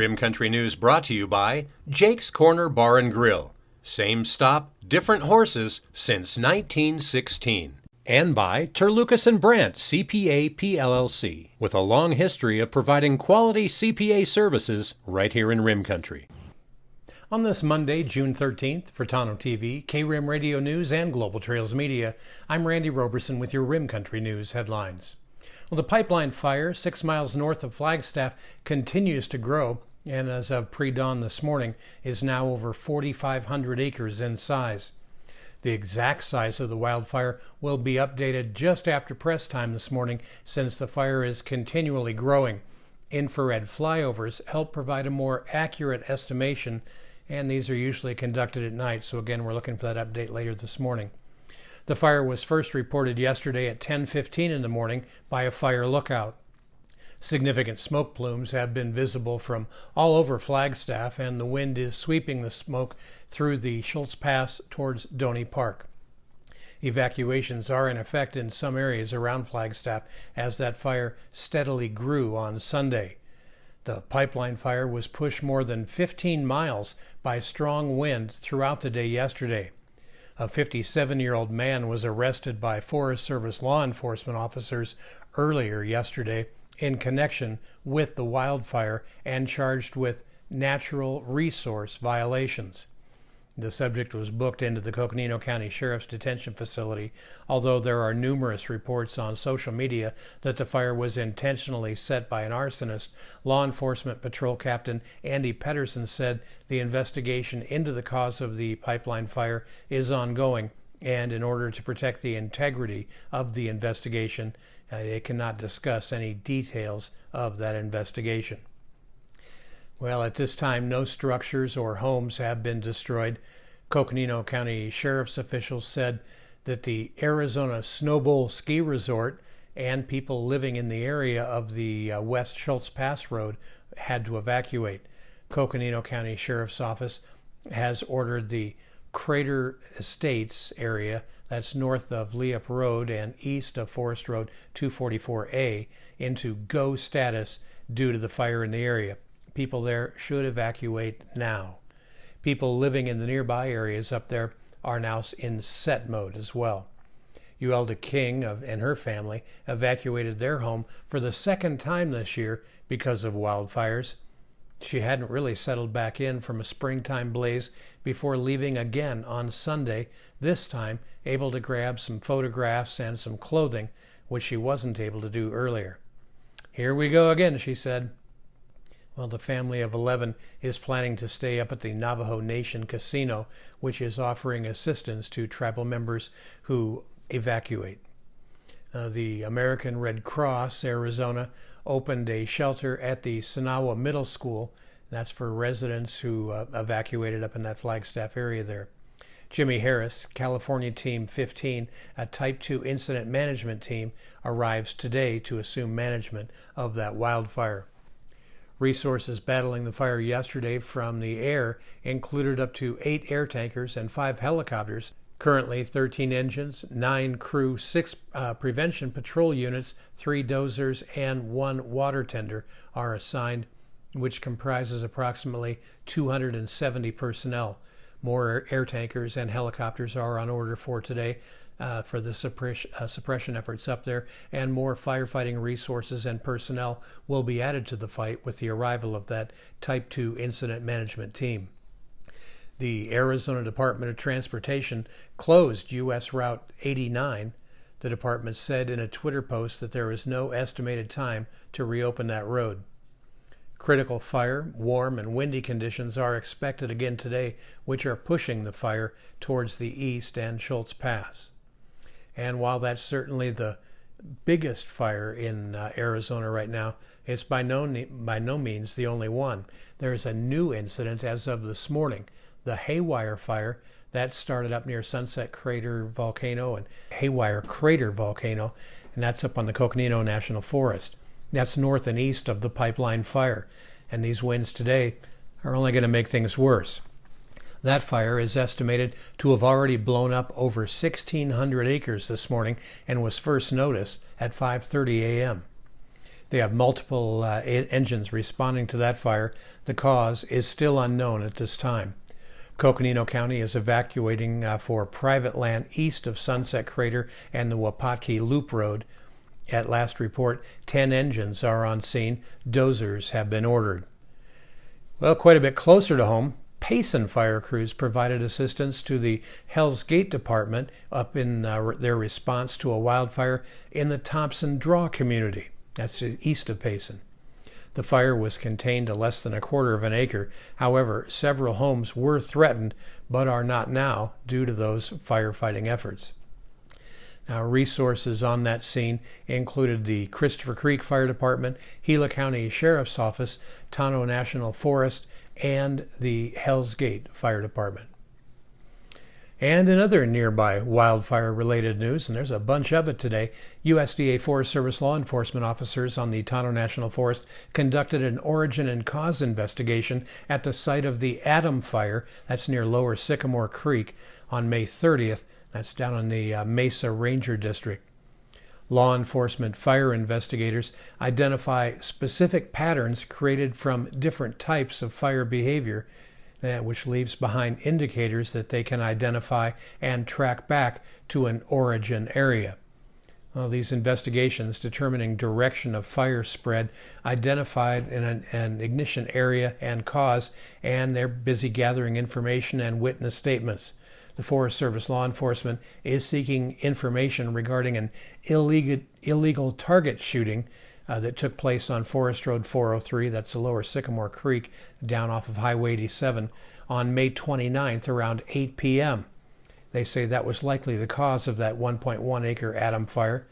Rim Country News brought to you by Jake's Corner Bar and Grill. Same stop, different horses since 1916. And by Terlucas and Brandt, CPA PLLC, with a long history of providing quality CPA services right here in Rim Country. On this Monday, June 13th, for Tonto-TV, K-Rim Radio News, and Global Trails Media, I'm Randy Roberson with your Rim Country News headlines. Well, the pipeline fire 6 miles north of Flagstaff continues to grow, and as of pre-dawn this morning, is now over 4,500 acres in size. The exact size of the wildfire will be updated just after press time this morning, since the fire is continually growing. Infrared flyovers help provide a more accurate estimation, and these are usually conducted at night, so again, we're looking for that update later this morning. The fire was first reported yesterday at 10:15 in the morning by a fire lookout. Significant smoke plumes have been visible from all over Flagstaff, and the wind is sweeping the smoke through the Schultz Pass towards Doney Park. Evacuations are in effect in some areas around Flagstaff as that fire steadily grew on Sunday. The pipeline fire was pushed more than 15 miles by strong wind throughout the day yesterday. A 57-year-old man was arrested by Forest Service law enforcement officers earlier yesterday in connection with the wildfire and charged with natural resource violations. The subject was booked into the Coconino County Sheriff's Detention Facility, although there are numerous reports on social media that the fire was intentionally set by an arsonist. Law Enforcement Patrol Captain Andy Pedersen said the investigation into the cause of the pipeline fire is ongoing, and in order to protect the integrity of the investigation, they cannot discuss any details of that investigation. Well, at this time, no structures or homes have been destroyed. Coconino County Sheriff's officials said that the Arizona Snowbowl Ski Resort and people living in the area of the West Schultz Pass Road had to evacuate. Coconino County Sheriff's Office has ordered the Crater Estates area, that's north of Leop Road and east of Forest Road 244A, into go status due to the fire in the area. People there should evacuate now. People living in the nearby areas up there are now in set mode as well. Uelda King and her family evacuated their home for the second time this year because of wildfires. She hadn't really settled back in from a springtime blaze before leaving again on Sunday, this time able to grab some photographs and some clothing, which she wasn't able to do earlier. "Here we go again," she said. Well, the family of 11 is planning to stay up at the Navajo Nation Casino, which is offering assistance to tribal members who evacuate. The American Red Cross Arizona opened a shelter at the Sinawa Middle School. That's for residents who evacuated up in that Flagstaff area there. Jimmy Harris, California Team 15, a Type 2 incident management team, arrives today to assume management of that wildfire. Resources battling the fire yesterday from the air included up to 8 air tankers and 5 helicopters. Currently, 13 engines, 9 crew, 6 prevention patrol units, 3 dozers, and 1 water tender are assigned, which comprises approximately 270 personnel. More air tankers and helicopters are on order for today for the suppression efforts up there, and more firefighting resources and personnel will be added to the fight with the arrival of that Type 2 incident management team. The Arizona Department of Transportation closed U.S. Route 89. The department said in a Twitter post that there is no estimated time to reopen that road. Critical fire, warm, and windy conditions are expected again today, which are pushing the fire towards the east and Schultz Pass. And while that's certainly the biggest fire in Arizona right now, it's by no means the only one. There's a new incident as of this morning, the Haywire fire that started up near Sunset Crater Volcano and Haywire Crater Volcano, and that's up on the Coconino National Forest. That's north and east of the pipeline fire, and these winds today are only going to make things worse. That fire is estimated to have already blown up over 1,600 acres this morning and was first noticed at 5:30 a.m. They have multiple engines responding to that fire. The cause is still unknown at this time. Coconino County is evacuating for private land east of Sunset Crater and the Wapatki Loop Road. At last report, 10 engines are on scene. Dozers have been ordered. Well, quite a bit closer to home, Payson fire crews provided assistance to the Hell's Gate Department up in their response to a wildfire in the Thompson Draw community. That's east of Payson. The fire was contained to less than a quarter of an acre. However, several homes were threatened, but are not now due to those firefighting efforts. Now, resources on that scene included the Christopher Creek Fire Department, Gila County Sheriff's Office, Tonto National Forest, and the Hell's Gate Fire Department. And in other nearby wildfire-related news, and there's a bunch of it today, USDA Forest Service law enforcement officers on the Tonto National Forest conducted an origin and cause investigation at the site of the Adam Fire, that's near Lower Sycamore Creek, on May 30th. That's down in the Mesa Ranger District. Law enforcement fire investigators identify specific patterns created from different types of fire behavior, which leaves behind indicators that they can identify and track back to an origin area. Well, these investigations determining direction of fire spread identified an ignition area and cause, and they're busy gathering information and witness statements. The Forest Service law enforcement is seeking information regarding an illegal target shooting that took place on Forest Road 403, that's the Lower Sycamore Creek, down off of Highway 87, on May 29th around 8 p.m. They say that was likely the cause of that 1.1 acre Adam fire.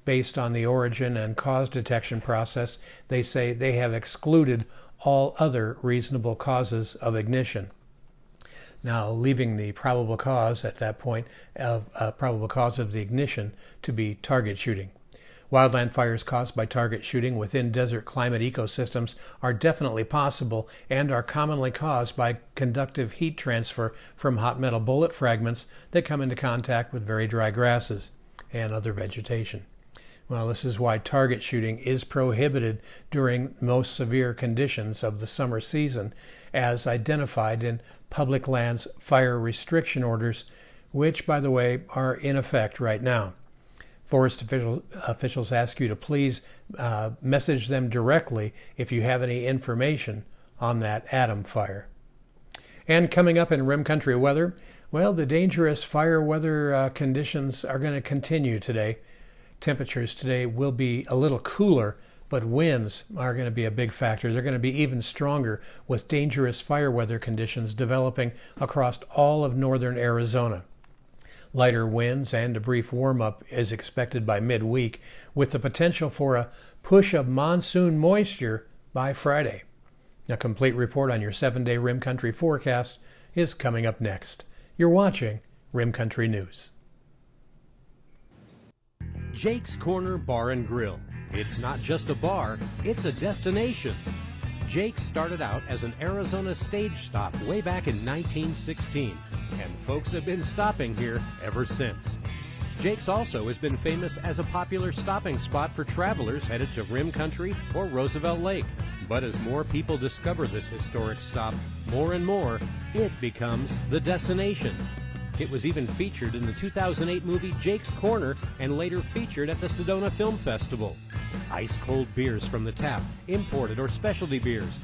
Based on the origin and cause detection process, they say they have excluded all other reasonable causes of ignition. Now, leaving the probable cause at that point of probable cause of the ignition to be target shooting. Wildland fires caused by target shooting within desert climate ecosystems are definitely possible and are commonly caused by conductive heat transfer from hot metal bullet fragments that come into contact with very dry grasses and other vegetation. Well, this is why target shooting is prohibited during most severe conditions of the summer season, as identified in public lands fire restriction orders, which, by the way, are in effect right now. Forest officials ask you to please message them directly if you have any information on that Adam fire. And coming up in Rim Country weather, well, the dangerous fire weather conditions are going to continue today. Temperatures today will be a little cooler, but winds are going to be a big factor. They're going to be even stronger with dangerous fire weather conditions developing across all of northern Arizona. Lighter winds and a brief warm-up is expected by midweek, with the potential for a push of monsoon moisture by Friday. A complete report on your 7-day Rim Country forecast is coming up next. You're watching Rim Country News. Jake's Corner Bar and Grill. It's not just a bar, it's a destination. Jake started out as an Arizona stage stop way back in 1916, and folks have been stopping here ever since. Jake's also has been famous as a popular stopping spot for travelers headed to Rim Country or Roosevelt Lake. But as more people discover this historic stop, more and more, it becomes the destination. It was even featured in the 2008 movie Jake's Corner and later featured at the Sedona Film Festival. Ice-cold beers from the tap, imported or specialty beers,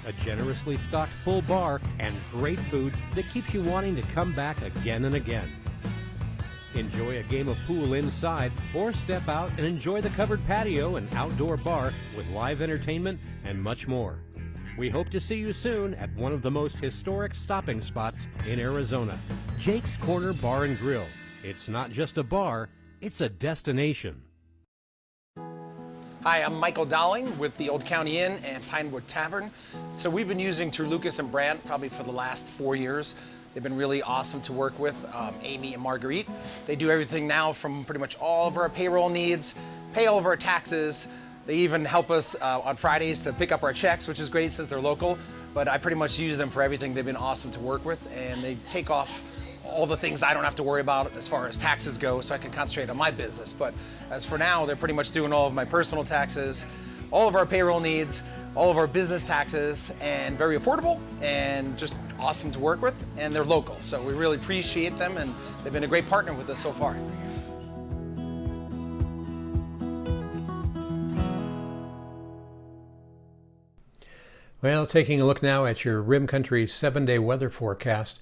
a generously stocked full bar, and great food that keeps you wanting to come back again and again. Enjoy a game of pool inside or step out and enjoy the covered patio and outdoor bar with live entertainment and much more. We hope to see you soon at one of the most historic stopping spots in Arizona, Jake's Corner Bar and Grill. It's not just a bar, it's a destination. Hi, I'm Michael Dowling with the Old County Inn and Pinewood Tavern. So we've been using Terlucas and Brandt probably for the last 4 years. They've been really awesome to work with, Amy and Marguerite. They do everything now from pretty much all of our payroll needs, pay all of our taxes. They even help us on Fridays to pick up our checks, which is great since they're local. But I pretty much use them for everything. They've been awesome to work with, and they take off all the things I don't have to worry about as far as taxes go, so I can concentrate on my business. But as for now, they're pretty much doing all of my personal taxes, all of our payroll needs, all of our business taxes, and very affordable and just awesome to work with, and they're local. So we really appreciate them, and they've been a great partner with us so far. Well, taking a look now at your Rim Country 7-day weather forecast,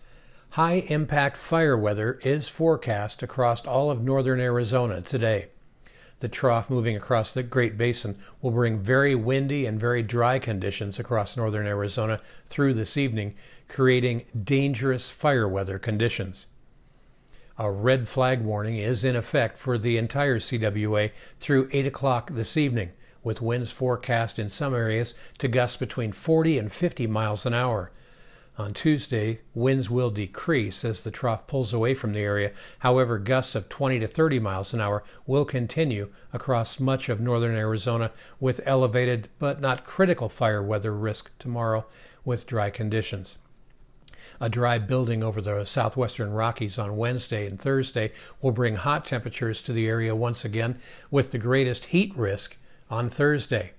high impact fire weather is forecast across all of northern Arizona today. The trough moving across the Great Basin will bring very windy and very dry conditions across northern Arizona through this evening, creating dangerous fire weather conditions. A red flag warning is in effect for the entire CWA through 8 o'clock this evening, with winds forecast in some areas to gust between 40 and 50 miles an hour. On Tuesday, winds will decrease as the trough pulls away from the area. However, gusts of 20 to 30 miles an hour will continue across much of northern Arizona, with elevated but not critical fire weather risk tomorrow with dry conditions. A dry building over the southwestern Rockies on Wednesday and Thursday will bring hot temperatures to the area once again, with the greatest heat risk on Thursday.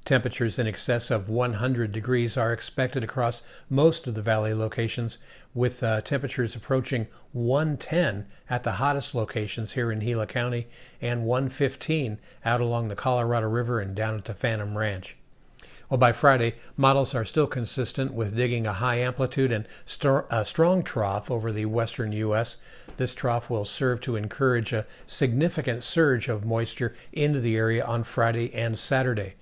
Temperatures in excess of 100 degrees are expected across most of the valley locations, with temperatures approaching 110 at the hottest locations here in Gila County and 115 out along the Colorado River and down at the Phantom Ranch. Well, by Friday, models are still consistent with digging a high amplitude and strong trough over the western U.S. This trough will serve to encourage a significant surge of moisture into the area on Friday and Saturday.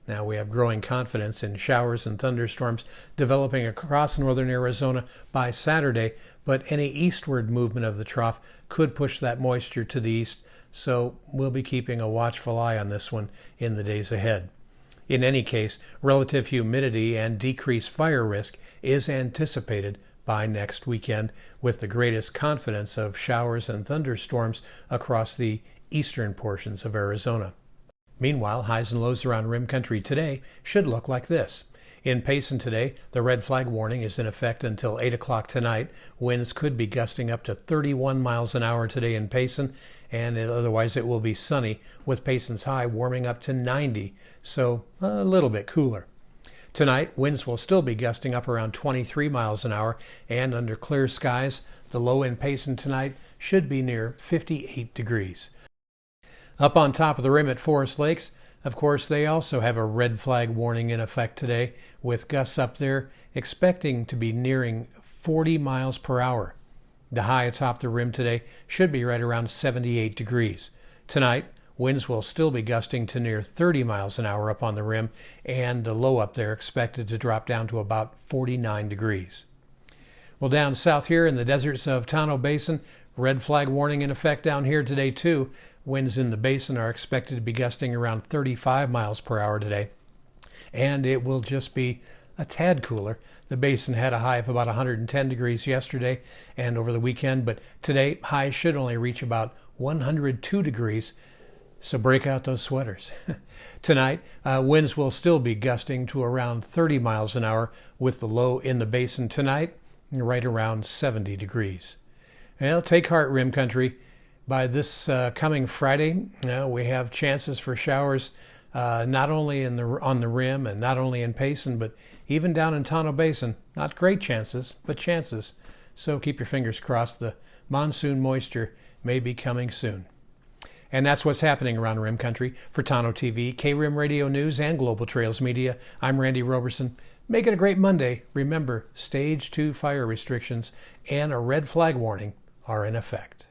Now we have growing confidence in showers and thunderstorms developing across northern Arizona by Saturday, but any eastward movement of the trough could push that moisture to the east, so we'll be keeping a watchful eye on this one in the days ahead. In any case, relative humidity and decreased fire risk is anticipated by next weekend, with the greatest confidence of showers and thunderstorms across the eastern portions of Arizona. Meanwhile, highs and lows around Rim Country today should look like this. In Payson today, the red flag warning is in effect until 8 o'clock tonight. Winds could be gusting up to 31 miles an hour today in Payson, and otherwise it will be sunny, with Payson's high warming up to 90, so a little bit cooler. Tonight, winds will still be gusting up around 23 miles an hour, and under clear skies, the low in Payson tonight should be near 58 degrees. Up on top of the rim at Forest Lakes, of course, they also have a red flag warning in effect today, with gusts up there expecting to be nearing 40 miles per hour. The high atop the rim today should be right around 78 degrees. Tonight, winds will still be gusting to near 30 miles an hour up on the rim, and the low up there expected to drop down to about 49 degrees. Well, down south here in the deserts of Tonto Basin, red flag warning in effect down here today too. Winds in the basin are expected to be gusting around 35 miles per hour today, and it will just be a tad cooler. The basin had a high of about 110 degrees yesterday and over the weekend, but today highs should only reach about 102 degrees, so break out those sweaters. Tonight, winds will still be gusting to around 30 miles an hour, with the low in the basin tonight right around 70 degrees. Well, take heart, Rim Country. By this coming Friday, we have chances for showers not only on the rim and not only in Payson, but even down in Tonto Basin. Not great chances, but chances. So keep your fingers crossed. The monsoon moisture may be coming soon. And that's what's happening around Rim Country. For Tonto-TV, K-Rim Radio News, and Global Trails Media, I'm Randy Roberson. Make it a great Monday. Remember, Stage 2 fire restrictions and a red flag warning are in effect.